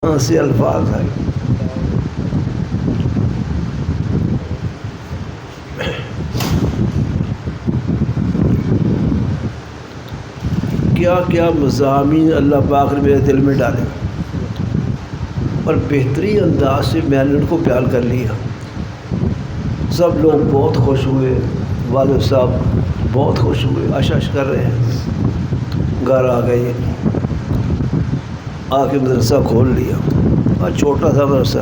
سے الفاظ ہیں۔ کیا کیا مضامین اللہ پاک نے میرے دل میں ڈالے اور بہترین انداز سے میں نے ان کو بیان کر لیا۔ سب لوگ بہت خوش ہوئے، والد صاحب بہت خوش ہوئے، اشش کر رہے ہیں۔ گھر آ گئے، آ کے مدرسہ کھول لیا، اور چھوٹا سا مدرسہ،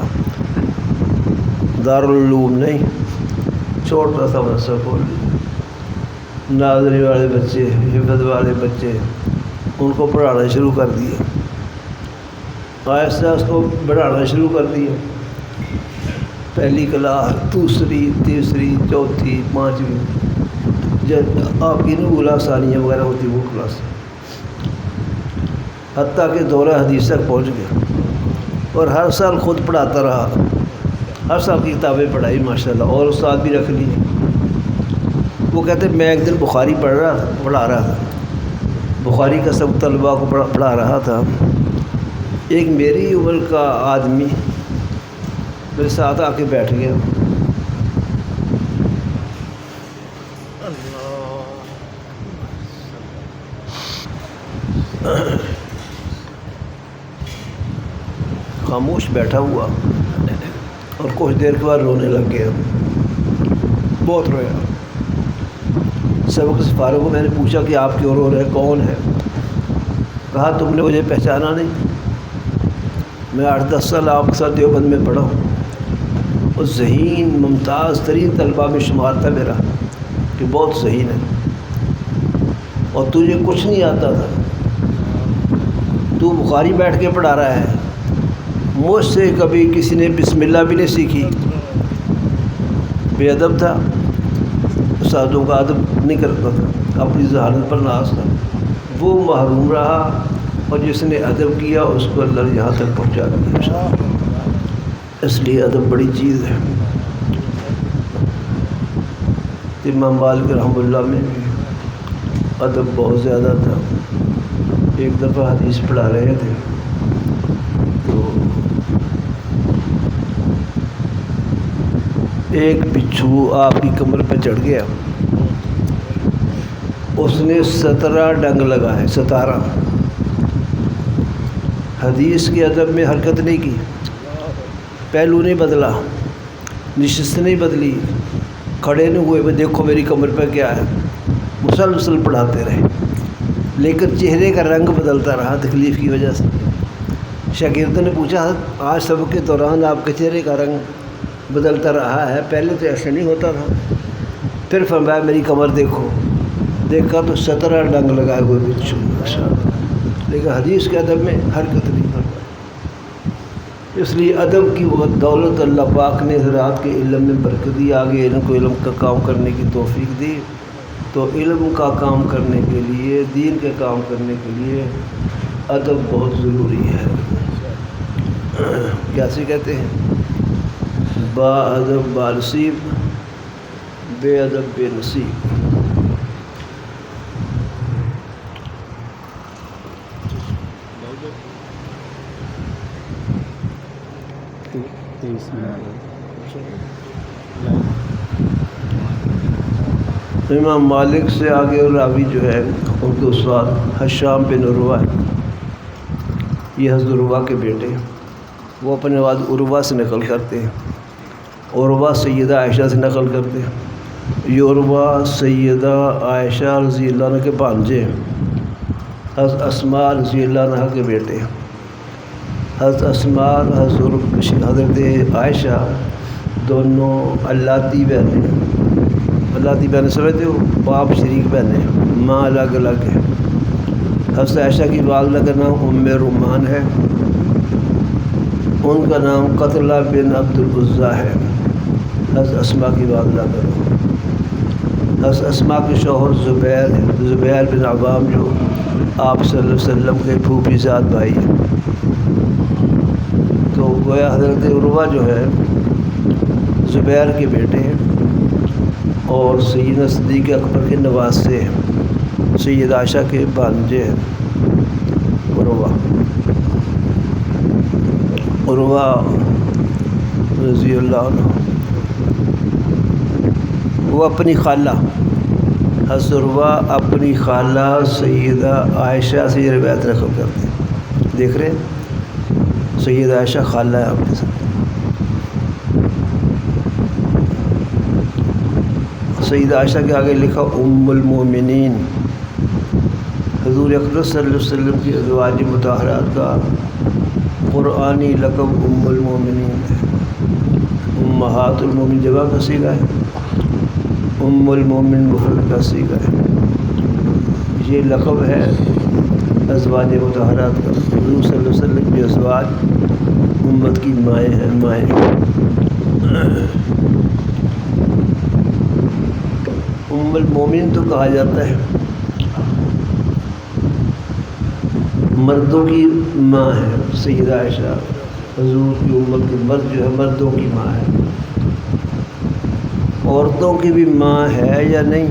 دارالعلوم نہیں، چھوٹا سا مدرسہ کھول لیا۔ ناظری والے بچے، حفظ والے بچے، ان کو پڑھانا شروع کر دیا۔ آہستہ اس کو بڑھانا شروع کر دیا، پہلی کلاس، دوسری، تیسری، چوتھی، پانچویں، جب آپ کی اولیٰ ثانیہ وغیرہ ہوتی وہ کلاس، حتیٰ کہ دورہ حدیث تک پہنچ گیا۔ اور ہر سال خود پڑھاتا رہا، ہر سال کی کتابیں پڑھائی ماشاءاللہ، اور استاد بھی رکھ لیے۔ وہ کہتے میں ایک دن بخاری پڑھا رہا تھا، بخاری کا سب طلباء کو پڑھا رہا تھا۔ ایک میری عمر کا آدمی میرے ساتھ آ کے بیٹھ گیا۔ خاموش بیٹھا ہوا، اور کچھ دیر کے بعد رونے لگ گیا، بہت رویا۔ سبق سے فارغ کو میں نے پوچھا کہ آپ کیوں رو رہے ہیں، کون ہے؟ کہا تم نے مجھے پہچانا نہیں، میں 8-10 سال آپ کے ساتھ دیوبند میں پڑھا ہوں، اور ذہین ممتاز ترین طلباء میں شمار تھا میرا، کہ بہت ذہین ہے، اور تجھے کچھ نہیں آتا تھا، تو بخاری بیٹھ کے پڑھا رہا ہے۔ مجھ سے کبھی کسی نے بسم اللہ بھی نہیں سیکھی، بے ادب تھا، استادوں کا ادب نہیں کرتا تھا، اپنی ذہانت پر ناز تھا۔ وہ محروم رہا، اور جس نے ادب کیا اس کو اللہ نے یہاں تک پہنچا دیا۔ اس لیے ادب بڑی چیز ہے۔ امام مالک رحمہ اللہ میں ادب بہت زیادہ تھا۔ ایک دفعہ حدیث پڑھا رہے تھے، تو ایک بچھو آپ کی کمر پہ چڑھ گیا، اس نے 17 ڈنگ لگائے، 17۔ حدیث کے ادب میں حرکت نہیں کی، پہلو نہیں بدلا، نشست نہیں بدلی، کھڑے نہیں ہوئے وہ دیکھو میری کمر پہ کیا ہے، مسلسل پڑھاتے رہے، لیکن چہرے کا رنگ بدلتا رہا تکلیف کی وجہ سے۔ شاگردوں نے پوچھا آج سبق کے دوران آپ کے چہرے کا رنگ بدلتا رہا ہے، پہلے تو ایسا نہیں ہوتا تھا۔ پھر فرمایا میری کمر دیکھو، دیکھا تو 17 ڈنگ لگائے ہوئے بچھو، لیکن حدیث کے ادب میں حرکت نہیں کرتا۔ اس لیے ادب کی وہ دولت اللہ پاک نے حضرات کے علم میں برکت دی، آگے ان کو علم کا کام کرنے کی توفیق دی۔ تو علم کا کام کرنے کے لیے، دین کے کام کرنے کے لیے ادب بہت ضروری ہے۔ کیسے کہتے ہیں، با ادب با نصیب، بے ادب بے نصیب۔ امام مالک سے آگے راوی جو ہے ان کے استاد حشام بن عروہ ہے، یہ حضرت عروہ کے بیٹے ہیں۔ وہ اپنے والد عروہ سے نقل کرتے ہیں، عروہ سیدہ عائشہ سے نقل کرتے ہیں۔ یہ عروہ سیدہ عائشہ رضی اللہ عنہ کے بھانجے ہیں، حضرت اسماء رضی اللہ عنہ کے بیٹے ہیں۔ حضرت اسماء حضرت عائشہ دونوں اللاتی بہنیں ہیں۔ اللاتی بہنیں سمجھتے ہو، باپ شریک بہنیں، ماں الگ الگ ہے۔ حضرت عائشہ کی والدہ کا نام ام رومان ہے، ان کا نام قتلہ بن عبد العزیٰ ہے، حضرت اسماء کی والدہ کا نام۔ حضرت اسماء کے شوہر زبیر ہیں، زبیر بن عوام جو آپ صلی اللہ علیہ وسلم کے پھوپھی زاد بھائی ہیں۔ تو گویا حضرت عروہ جو ہے زبیر کے بیٹے ہیں، اور سیدنا صدیق اکبر کے نواسے ہیں، سید عائشہ کے بھانجے ہیں عروہ۔ عروہ رضی اللہ عنہ وہ اپنی خالہ حضرت عروہ اپنی خالہ سیدہ عائشہ سے یہ روایت رقم کرتے ہیں. دیکھ رہے ہیں سیدہ عائشہ خالہ ہے آپ کے ساتھ. سیدہ عائشہ کے آگے لکھا ام المومنین. حضور اکرم صلی اللہ علیہ وسلم کی ازواج مطہرات کا قرآنی لقب ام المومنین ہے. امہات المومن جمع کا صیغہ ہے، ام المومن مفرد کا صیغہ ہے. یہ لقب ہے ازواج مطہرات کا. حضور صلی اللہ علیہ وسلم کی ازواج امت کی مائیں ہیں، مائیں. ام المومن تو کہا جاتا ہے مردوں کی ماں ہے. سیدہ عائشہ حضور کی امت کی مرد جو ہے مردوں کی ماں ہے. عورتوں کی بھی ماں ہے یا نہیں،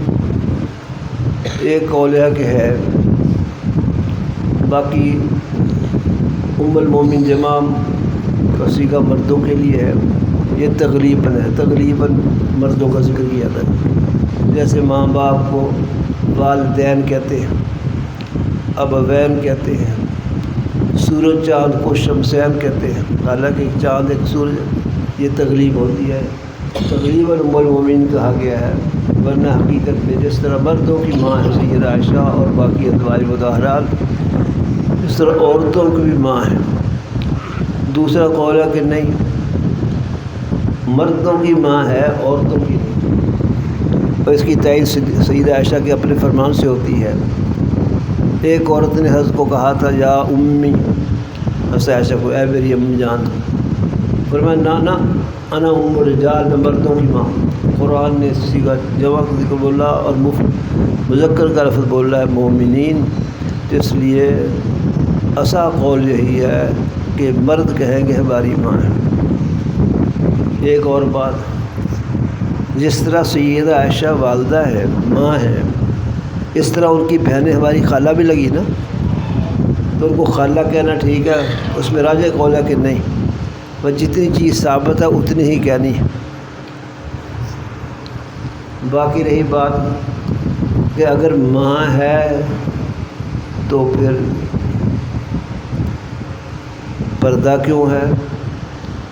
ایک قول ہے کہ ہے. باقی ام المومن جمع کا صیغہ مردوں کے لیے ہے. یہ تغلیباً ہے، تغلیباً مردوں کا ذکر کیا جاتا ہے. جیسے ماں باپ کو والدین کہتے ہیں، ابوین کہتے ہیں، سورج چاند کو شمسین کہتے ہیں. حالانکہ ایک چاند ایک سورج، یہ تغلیب ہوتی ہے. تقریباً ام المومنین کہا گیا ہے، ورنہ حقیقت میں جس طرح مردوں کی ماں ہے سیدہ عائشہ اور باقی ازواج مطہرات، اس طرح عورتوں کی بھی ماں ہے. دوسرا قول ہے کہ نہیں، مردوں کی ماں ہے عورتوں کی نہیں. اور اس کی تائید سیدہ عائشہ کے اپنے فرمان سے ہوتی ہے. ایک عورت نے حضرت کو کہا تھا یا امی، حضرت عائشہ کو اے میری امی جان. فرمایا نانا انا ام الرجال، میں مردوں کی ماں. قرآن نے صیغہ جمع کا ذکر بولا اور مذکر کا لفظ بول رہا ہے مومنین. تو اس لیے اصح قول یہی ہے کہ مرد کہیں گے ہماری ماں ہے. ایک اور بات، جس طرح سیدہ عائشہ والدہ ہے، ماں ہے، اس طرح ان کی بہنیں ہماری خالہ بھی لگی نا، تو ان کو خالہ کہنا ٹھیک ہے. اس میں راجح قول ہے کہ نہیں، بس جتنی چیز ثابت ہے اتنی ہی کہنی ہے. باقی رہی بات کہ اگر ماں ہے تو پھر پردہ کیوں ہے؟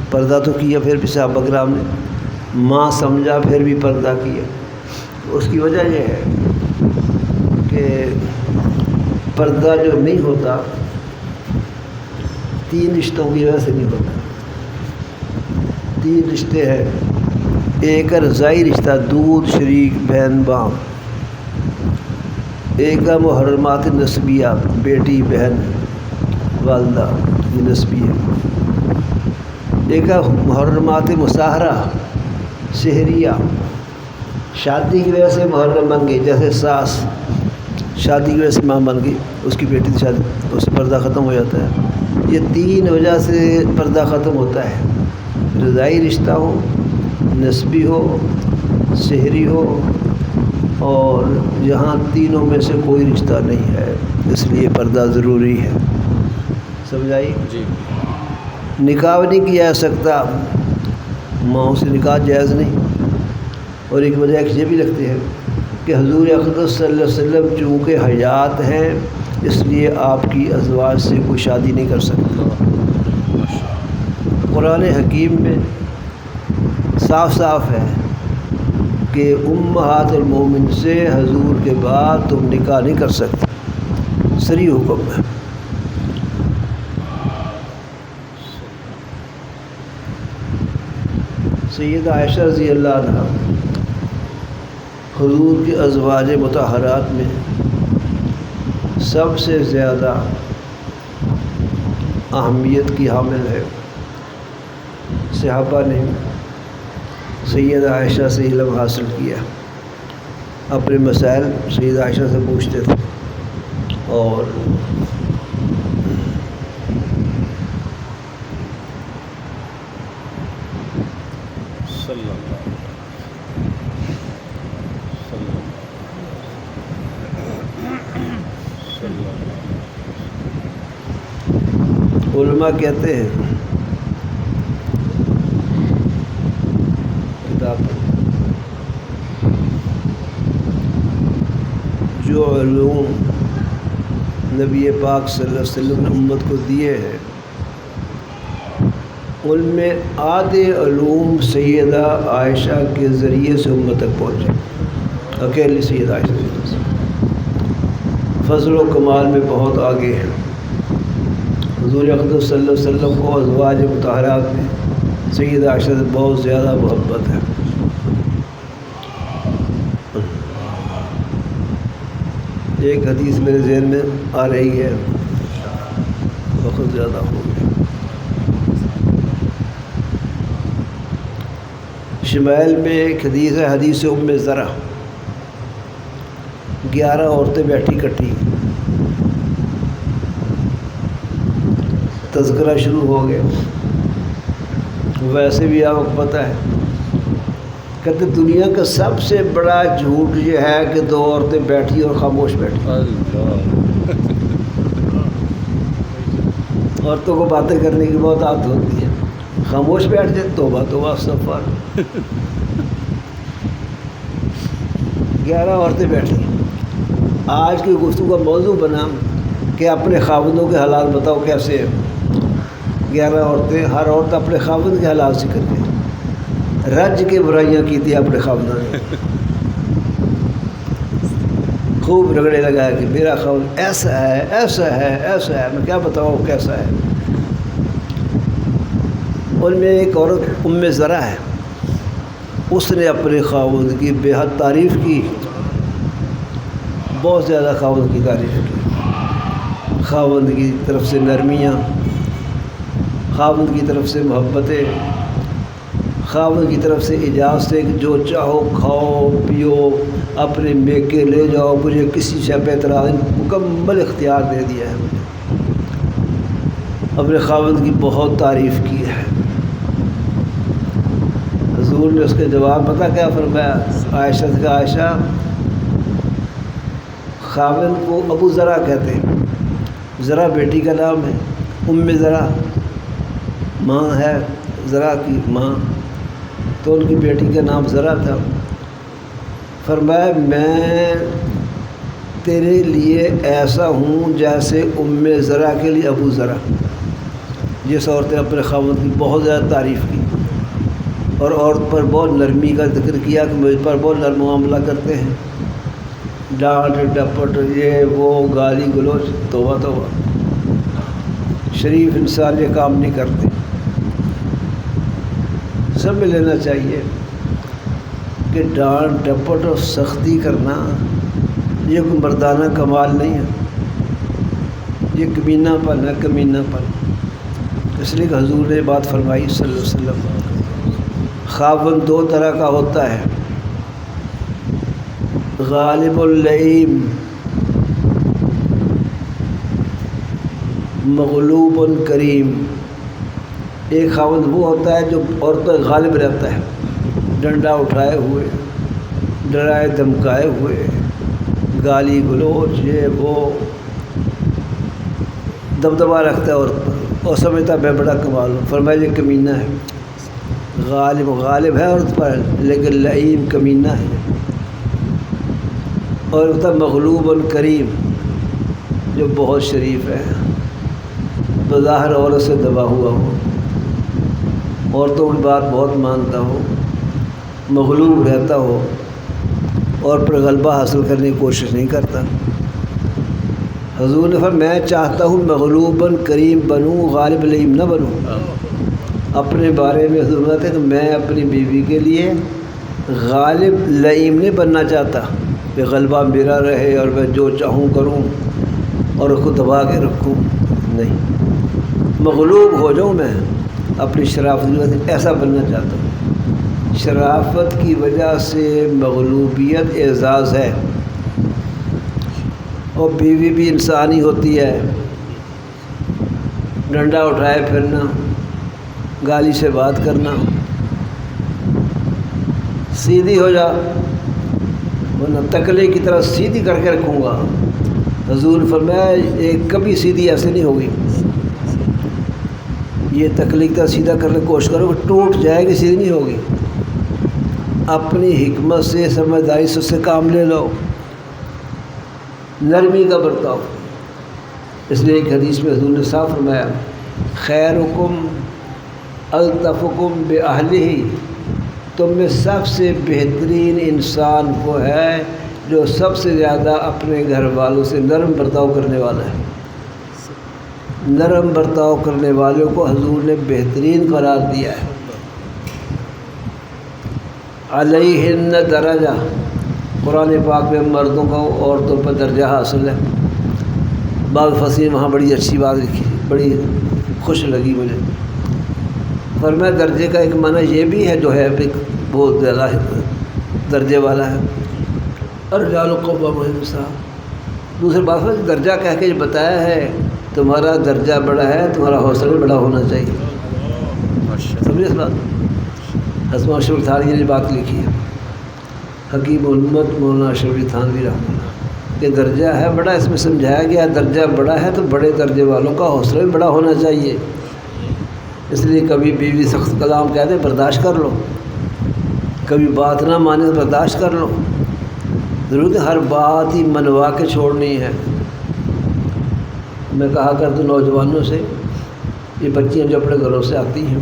پردہ تو کیا پھر بھی صحابہ کرام نے، ماں سمجھا پھر بھی پردہ کیا. اس کی وجہ یہ ہے کہ پردہ جو نہیں ہوتا 3 رشتوں کی وجہ سے نہیں ہوتا. 3 رشتے ہیں. ایک ہے رضائی رشتہ، دودھ شریک بہن باپ. ایک ہے محرمات نسبیہ، بیٹی بہن والدہ، یہ نسبی ہے. ایک ہے محرمات مصاہرہ شہریہ، شادی کی وجہ سے محرم بن گئی. جیسے ساس شادی کی وجہ سے ماں بن گئی، اس کی بیٹی کی شادی، اس سے پردہ ختم ہو جاتا ہے. یہ 3 وجہ سے پردہ ختم ہوتا ہے. رضائی رشتہ ہو، نسبی ہو، شہری ہو، اور یہاں تینوں میں سے کوئی رشتہ نہیں ہے، اس لیے پردہ ضروری ہے. سمجھائی؟ جی. نکاح نہیں کیا جا سکتا، ماؤں سے نکاح جائز نہیں. اور ایک وجہ یہ بھی رکھتے ہیں کہ حضور اقدس صلی اللہ علیہ وسلم چونکہ حیات ہیں، اس لیے آپ کی ازواج سے کوئی شادی نہیں کر سکتا. قرآن حکیم میں صاف صاف ہے کہ امہات المومن سے حضور کے بعد تم نکاح نہیں کر سکتے، صریح حکم ہے. سیدہ عائشہ رضی اللہ عنہ حضور کے ازواج مطہرات میں سب سے زیادہ اہمیت کی حامل ہے. صحابہ نے سیدہ عائشہ سے علم حاصل کیا، اپنے مسائل سیدہ عائشہ سے پوچھتے تھے. اور علماء کہتے ہیں نبی پاک صلی اللہ علیہ وسلم نے امت کو دیے ہیں، ان میں آدھے علوم سیدہ عائشہ کے ذریعے سے امت تک پہنچے، اکیلی سیدہ عائشہ سے فضل و کمال میں بہت آگے ہیں۔ حضور اقدس صلی اللہ علیہ وسلم کو ازواج مطہرات میں سیدہ عائشہ سے بہت زیادہ محبت ہے۔ ایک حدیث میرے ذہن میں آ رہی ہے، بہت زیادہ ہو گئی۔ شمائل میں ایک حدیث ہے، حدیث ام زرع، 11 عورتیں بیٹھی کٹھی، تذکرہ شروع ہو گیا۔ ویسے بھی آپ کو پتہ ہے، کہتے دنیا کا سب سے بڑا جھوٹ یہ ہے کہ 2 عورتیں بیٹھی اور خاموش بیٹھی۔ عورتوں کو باتیں کرنے کی بہت عادت ہوتی ہے، خاموش بیٹھ جائے توبہ توبہ استغفار۔ 11 عورتیں بیٹھی۔ آج کی گفتگو کا موضوع بنا کہ اپنے خاوندوں کے حالات بتاؤ کیسے ہیں۔ 11 عورتیں، ہر عورت اپنے خاوند کے حالات ذکر کرتی، رج کے برائیاں کی تھی اپنے خاوندوں نے، خوب رگڑے لگایا کہ میرا خاوند ایسا ہے ایسا ہے ایسا ہے، میں کیا بتاؤں کیسا ہے۔ ان میں ایک عورت ام زرع ہے، اس نے اپنے خاوند کی بے حد تعریف کی، بہت زیادہ خاوند کی تعریف کی، خاوند کی طرف سے نرمیاں، خاوند کی طرف سے محبتیں، خاوند کی طرف سے اجازتیں کہ جو چاہو کھاؤ پیو، اپنے میکے لے جاؤ، مجھے کسی شے پہ اعتراض نہیں، مکمل اختیار دے دیا ہے مجھے۔ اپنے خاوند کی بہت تعریف کی ہے۔ حضور نے اس کے جواب پتہ کیا فرمایا؟ عائشہ سے کہا، عائشہ خاوند کو ابو زرع کہتے ہیں، زرع بیٹی کا نام ہے، ام زرع ماں ہے، زرع کی ماں، تو ان کی بیٹی کا نام زرع تھا۔ فرمایا میں تیرے لیے ایسا ہوں جیسے ام زرع کے لیے ابو زرع۔ جس عورت نے اپنے خاوند کی بہت زیادہ تعریف کی اور عورت پر بہت نرمی کا ذکر کیا کہ مجھ پر بہت نرم معاملہ کرتے ہیں، ڈانٹ ڈپٹ یہ وہ گالی گلوچ، توبہ توبہ، شریف انسان یہ کام نہیں کرتے۔ سب میں لینا چاہیے کہ ڈانٹ ڈپٹ اور سختی کرنا یہ کوئی مردانہ کمال نہیں ہے، یہ کمینہ پن ہے، کمینہ پن۔ اس لیے کہ حضور نے بات فرمائی صلی اللہ علیہ وسلم، خاوند 2 طرح کا ہوتا ہے، غالب اللئیم، مغلوب کریم۔ ایک خاوند وہ ہوتا ہے جو عورت پر غالب رہتا ہے، ڈنڈا اٹھائے ہوئے، ڈرائے دھمکائے ہوئے، گالی گلوچ یہ وہ، دبدبا رکھتا ہے عورت پر اور سمجھتا ہے میں بڑا کمال ہوں۔ فرمایا یہ کمینہ ہے، غالب ہے عورت پر لیکن لئیم کمینہ ہے۔ اور ہوتا مغلوب کریم، جو بہت شریف ہے، بظاہر عورت سے دبا ہوا ہو، عورتوں کی بات بہت مانتا ہو، مغلوب رہتا ہو اور پر غلبہ حاصل کرنے کی کوشش نہیں کرتا۔ حضور نے فرمایا میں چاہتا ہوں مغلوباً کریم بنوں، غالب لئیم نہ بنوں۔ اپنے بارے میں حضور کہتے ہیں کہ میں اپنی بیوی کے لیے غالب لئیم نہیں بننا چاہتا کہ غلبہ میرا رہے اور میں جو چاہوں کروں اور اس کو دبا کے رکھوں، نہیں، مغلوب ہو جاؤں میں اپنی شرافت کی وجہ سے، ایسا بننا چاہتا ہوں۔ شرافت کی وجہ سے مغلوبیت اعزاز ہے، اور بیوی بھی انسانی ہوتی ہے، ڈنڈا اٹھائے پھرنا، گالی سے بات کرنا، سیدھی ہو جا ورنہ تکلے کی طرح سیدھی کر کے رکھوں گا۔ حضور نے فرمایا ایک کبھی سیدھی ایسے نہیں ہوگی، یہ تکلے کی طرح سیدھا کرنے کی کوشش کرو کہ ٹوٹ جائے گی، سیدھی نہیں ہوگی۔ اپنی حکمت سے سمجھداری سے اس سے کام لے لو، نرمی کا برتاؤ، اس لیے ایک حدیث میں حضور نے صاف فرمایا خیرکم الطفکم باہلہ، تم میں سب سے بہترین انسان وہ ہے جو سب سے زیادہ اپنے گھر والوں سے نرم برتاؤ کرنے والا ہے۔ نرم برتاؤ کرنے والوں کو حضور نے بہترین قرار دیا ہے۔ علیہن درجہ، قرآن پاک میں مردوں کو عورتوں پر درجہ حاصل ہے۔ بعض فصیح وہاں بڑی اچھی بات لکھی، بڑی خوش لگی مجھے۔ فرمایا درجے کا ایک معنی یہ بھی ہے جو ہے بہت زیادہ درجے والا ہے، الرجال قوامون علی النساء۔ دوسری بات ہے درجہ کہہ کے جو بتایا ہے تمہارا درجہ بڑا ہے، تمہارا حوصلہ بھی بڑا ہونا چاہیے۔ سمجھے اس بات؟ اسماء اشرف تھانوی نے بات لکھی ہے، حکیم امت مولانا اشرف تھانوی رحمۃ اللہ، کہ درجہ ہے بڑا، اس میں سمجھایا گیا درجہ بڑا ہے تو بڑے درجے والوں کا حوصلہ بھی بڑا ہونا چاہیے۔ اس لیے کبھی بیوی سخت کلام کہہ دے برداشت کر لو، کبھی بات نہ مانے تو برداشت کر لو، ضرورت ہے ہر بات ہی منوا کے چھوڑنی ہے۔ میں کہا کرتا ہوں نوجوانوں سے، یہ بچیاں جو اپنے گھروں سے آتی ہیں،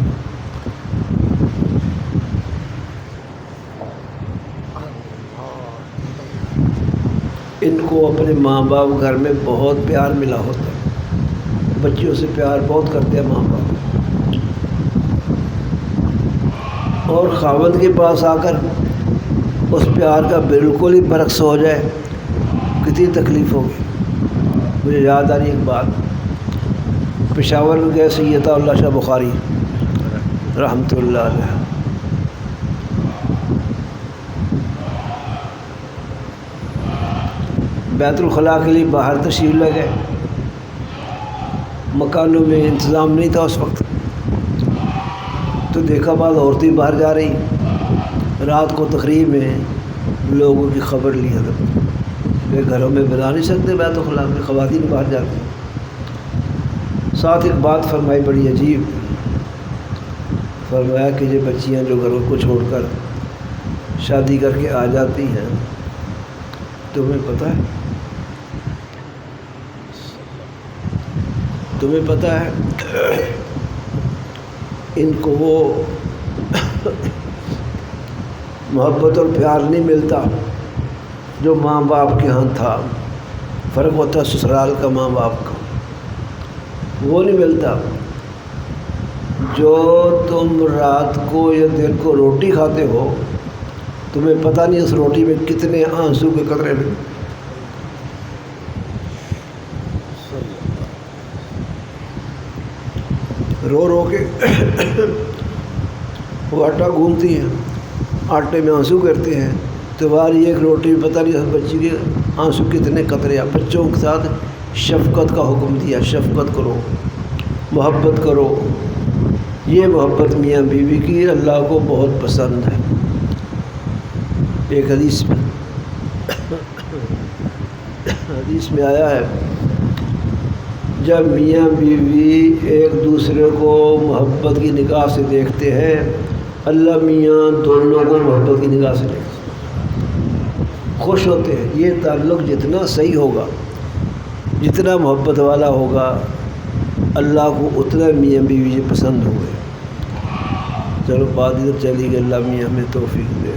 ان کو اپنے ماں باپ گھر میں بہت پیار ملا ہوتا ہے، بچیوں سے پیار بہت کرتے ہیں ماں باپ، اور خاوند کے پاس آ کر اس پیار کا بالکل ہی برعکس ہو جائے کتنی تکلیف ہوگی۔ مجھے یاد آ رہی ایک بات، پشاور میں گئے سید اللہ شاہ بخاری رحمۃ اللہ علیہ، بیت الخلاء کے لیے باہر تشریف لے گئے، مکانوں میں انتظام نہیں تھا اس وقت، تو دیکھا بعض عورتیں باہر جا رہی، رات کو تقریب میں لوگوں کی خبر لی حضرت، وہ گھروں میں بنا نہیں سکتے، بیت الخلاء میں خواتین باہر جاتی ہیں۔ ساتھ ایک بات فرمائی بڑی عجیب، فرمایا کہ یہ بچیاں جو گھروں کو چھوڑ کر شادی کر کے آ جاتی ہیں، تمہیں پتہ ہے ان کو وہ محبت اور پیار نہیں ملتا جو ماں باپ کے ہاں تھا، فرق ہوتا ہے سسرال کا ماں باپ کا، وہ نہیں ملتا۔ جو تم رات کو یا دن کو روٹی کھاتے ہو، تمہیں پتہ نہیں اس روٹی میں کتنے آنسو کے قطرے میں، رو رو کے وہ آٹا گھونتی ہیں، آٹے میں آنسو کرتے ہیں، تمہاری ایک روٹی میں پتہ نہیں بچی کے آنسو کتنے قطرے۔ بچوں کے ساتھ شفقت کا حکم دیا، شفقت کرو، محبت کرو، یہ محبت میاں بیوی کی اللہ کو بہت پسند ہے۔ ایک حدیث میں آیا ہے، جب میاں بیوی ایک دوسرے کو محبت کی نگاہ سے دیکھتے ہیں، اللہ میاں دونوں کو محبت کی نگاہ سے دیکھتے ہیں، خوش ہوتے ہیں۔ یہ تعلق جتنا صحیح ہوگا، جتنا محبت والا ہوگا، اللہ کو اتنا میاں بیوی پسند ہوئے۔ چلو بات ادھر چلی گئی، اللہ میاں ہمیں توفیق دے۔